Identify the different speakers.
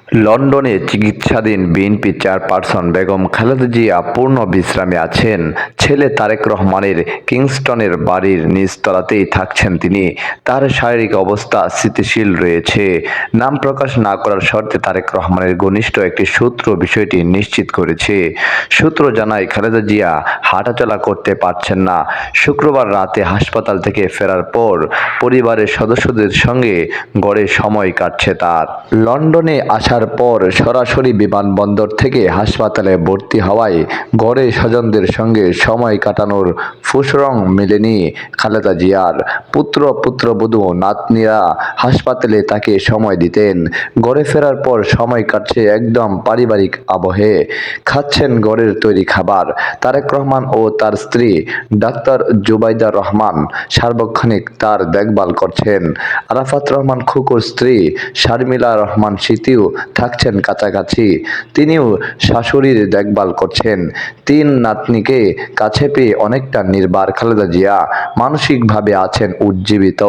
Speaker 1: লন্ডনে চিকিৎসাধীন BNP chairperson Begum Khaleda Zia পূর্ণ বিশ্রামে আছেন। ছেলে তারেক রহমানের কিংস্টনের বাড়ির নিচতলাতেই থাকছেন তিনি। তার শারীরিক অবস্থা স্থিতিশীল রয়েছে। নাম প্রকাশ না করার শর্তে তারেক রহমানের ঘনিষ্ঠ একটি সূত্র বিষয়টি নিশ্চিত করেছে। সূত্র জানায়, খালেদা জিয়া হাঁটাচলা করতে পারছেন না। শুক্রবার রাতে হাসপাতাল থেকে ফেরার পর পরিবারের সদস্যদের সঙ্গে গড়ে সময় কাটছে তার। লন্ডনে আসার পর সরাসরি বিমানবন্দর থেকে হাসপাতালে ভর্তি হওয়ায় গড়ে স্বজনদের সঙ্গে সময় কাটানোর ফুসরং মেলেনি খালেদা জিয়ার। পুত্রবধূ নাতনিরা হাসপাতালে তাকে সময় দিতেন। গড়ে ফেরার পর সময় কাটছে একদম পারিবারিক আবহে। খাচ্ছেন ঘরের তৈরি খাবার। তারেক রহমান ও তার স্ত্রী ডাক্তার জুবাইদা রহমান সার্বক্ষণিক তার দেখভাল করছেন। আরাফাত রহমান খুকুর স্ত্রী শারমিলা রহমান স্মৃতিও থাকছেন কাছাকাছি। তিনিও শাশুড়ির দেখভাল করছেন। তিন নাতনিকে কাছে পেয়ে অনেকটা নির্ভার খালেদা জিয়া মানসিকভাবে আছেন উজ্জীবিত।